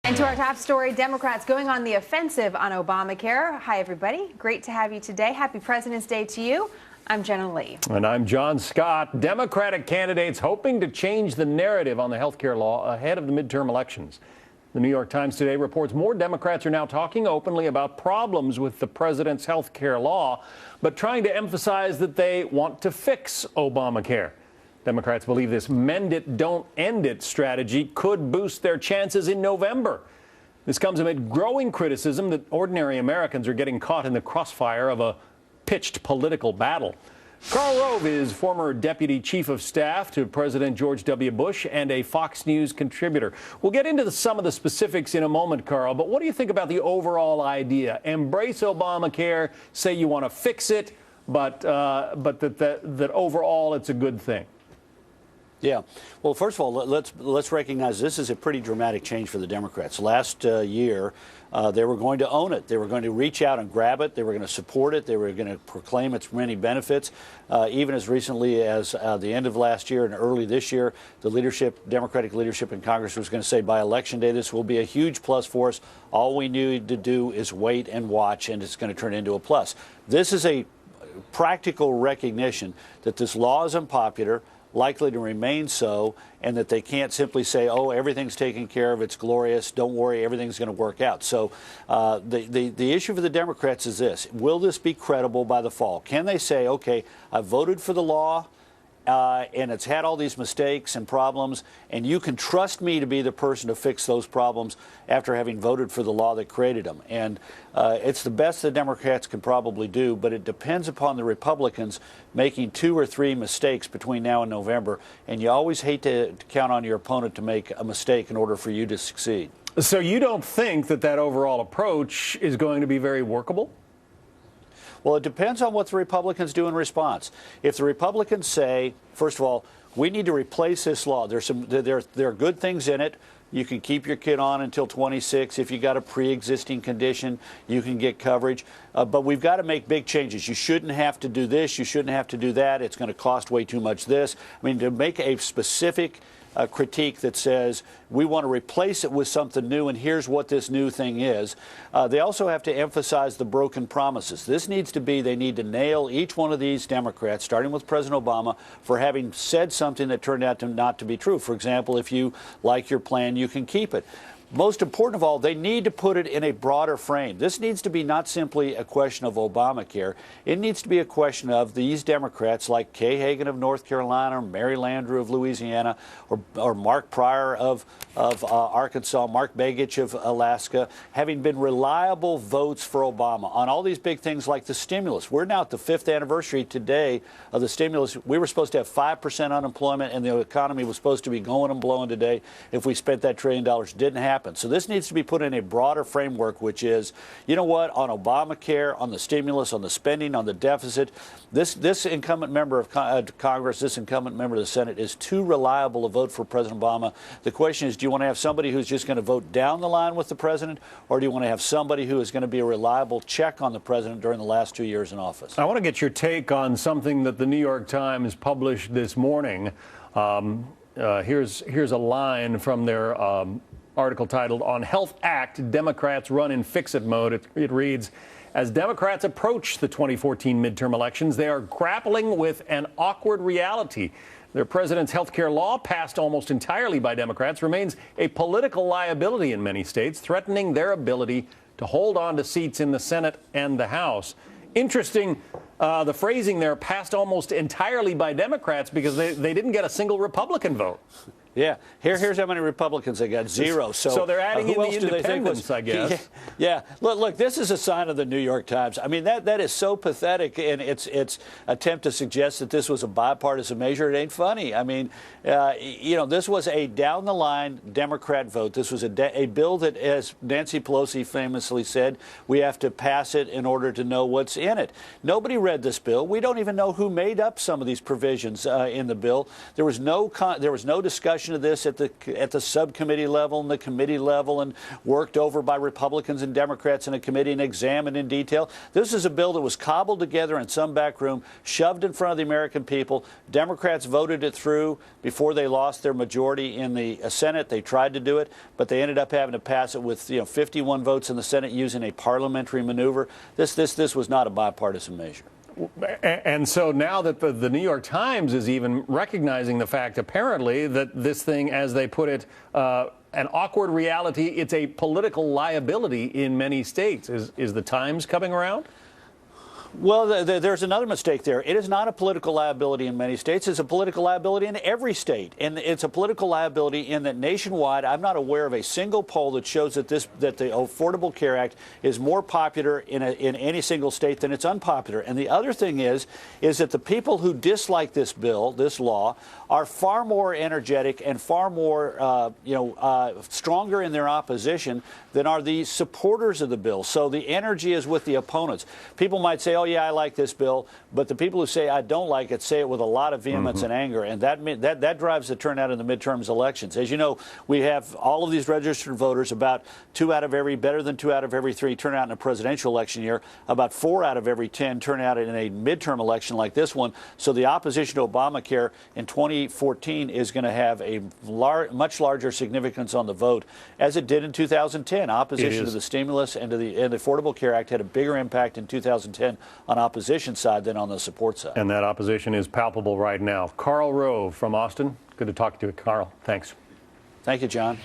And to our top story, Democrats going on the offensive on Obamacare. Hi, everybody. Great to have you today. Happy President's Day to you. I'm Jenna Lee. And I'm John Scott. Democratic candidates hoping to change the narrative on the health care law ahead of the midterm elections. The New York Times today reports more Democrats are now talking openly about problems with the president's health care law, but trying to emphasize that they want to fix Obamacare. Democrats believe this mend it, don't end it strategy could boost their chances in November. This comes amid growing criticism that ordinary Americans are getting caught in the crossfire of a pitched political battle. Karl Rove is former deputy chief of staff to President George W. Bush and a Fox News contributor. We'll get into some of the specifics in a moment, Karl, but what do you think about the overall idea? Embrace Obamacare, say you want to fix it, but that overall it's a good thing. Yeah. Well, first of all, let's recognize this is a pretty dramatic change for the Democrats. Last year, they were going to own it. They were going to reach out and grab it. They were going to support it. They were going to proclaim its many benefits. Even as recently as the end of last year and early this year, the Democratic leadership in Congress was going to say by Election Day, this will be a huge plus for us. All we need to do is wait and watch, and it's going to turn into a plus. This is a practical recognition that this law is unpopular, likely to remain so, and that they can't simply say, oh, everything's taken care of, it's glorious, don't worry, everything's going to work out. So the issue for the Democrats is this: will this be credible by the fall? Can they say, okay, I voted for the law, and it's had all these mistakes and problems, and you can trust me to be the person to fix those problems after having voted for the law that created them? And it's the best the Democrats can probably do, but it depends upon the Republicans making 2 or 3 mistakes between now and November, and you always hate to count on your opponent to make a mistake in order for you to succeed. So you don't think that overall approach is going to be very workable? Well, it depends on what the Republicans do in response. If the Republicans say, first of all, we need to replace this law, there are good things in it. You can keep your kid on until 26. If you got a pre-existing condition, you can get coverage. But we've got to make big changes. You shouldn't have to do this. You shouldn't have to do that. It's going to cost way too much this. I mean, to make a specific critique that says we want to replace it with something new, and here's what this new thing is. They also have to emphasize the broken promises. This needs to be, they need to nail each one of these Democrats, starting with President Obama, for having said something that turned out to not to be true. For example, if you like your plan, you can keep it. Most important of all, they need to put it in a broader frame. This needs to be not simply a question of Obamacare. It needs to be a question of these Democrats like Kay Hagan of North Carolina, or Mary Landrieu of Louisiana, or Mark Pryor of Arkansas, Mark Begich of Alaska, having been reliable votes for Obama on all these big things like the stimulus. We're now at the 5th anniversary today of the stimulus. We were supposed to have 5% unemployment, and the economy was supposed to be going and blowing today if we spent that $1 trillion. Didn't happen. So this needs to be put in a broader framework, which is, you know what, on Obamacare, on the stimulus, on the spending, on the deficit, this incumbent member of Congress, this incumbent member of the Senate is too reliable a vote for President Obama. The question is, do you want to have somebody who's just going to vote down the line with the president, or do you want to have somebody who is going to be a reliable check on the president during the last 2 years in office? I want to get your take on something that the New York Times published this morning. Here's a line from their article titled, "On Health Act, Democrats Run in Fix-It Mode." It reads, as Democrats approach the 2014 midterm elections, they are grappling with an awkward reality. Their president's health care law, passed almost entirely by Democrats, remains a political liability in many states, threatening their ability to hold on to seats in the Senate and the House. Interesting, the phrasing there, passed almost entirely by Democrats, because they didn't get a single Republican vote. Yeah. Here's how many Republicans they got: 0. So they're adding in the independents, I guess. Yeah. Look, this is a sign of the New York Times. I mean, that is so pathetic in its attempt to suggest that this was a bipartisan measure. It ain't funny. I mean, this was a down-the-line Democrat vote. This was a bill that, as Nancy Pelosi famously said, we have to pass it in order to know what's in it. Nobody read this bill. We don't even know who made up some of these provisions in the bill. There was no discussion portion of this at the subcommittee level and the committee level and worked over by Republicans and Democrats in a committee and examined in detail. This is a bill that was cobbled together in some back room, shoved in front of the American people. Democrats voted it through before they lost their majority in the Senate. They tried to do it, but they ended up having to pass it with 51 votes in the Senate using a parliamentary maneuver. This was not a bipartisan measure. And so now that the New York Times is even recognizing the fact, apparently, that this thing, as they put it, an awkward reality, it's a political liability in many states. Is the Times coming around? Well, there's another mistake there. It is not a political liability in many states. It's a political liability in every state. And it's a political liability in that nationwide, I'm not aware of a single poll that shows that the Affordable Care Act is more popular in any single state than it's unpopular. And the other thing is that the people who dislike this bill, this law, are far more energetic and far more, stronger in their opposition than are the supporters of the bill. So the energy is with the opponents. People might say, oh, yeah, I like this bill, but the people who say I don't like it say it with a lot of vehemence and anger, and that drives the turnout in the midterms elections. As you know, we have all of these registered voters, about better than 2 out of every 3 turn out in a presidential election year, about 4 out of every 10 turn out in a midterm election like this one. So the opposition to Obamacare in 2014 is going to have a much larger significance on the vote, as it did in 2010. Opposition to the stimulus and to the Affordable Care Act had a bigger impact in 2010 on opposition side than on the support side. And that opposition is palpable right now. Karl Rove from Austin. Good to talk to you, Karl. Thanks. Thank you, John.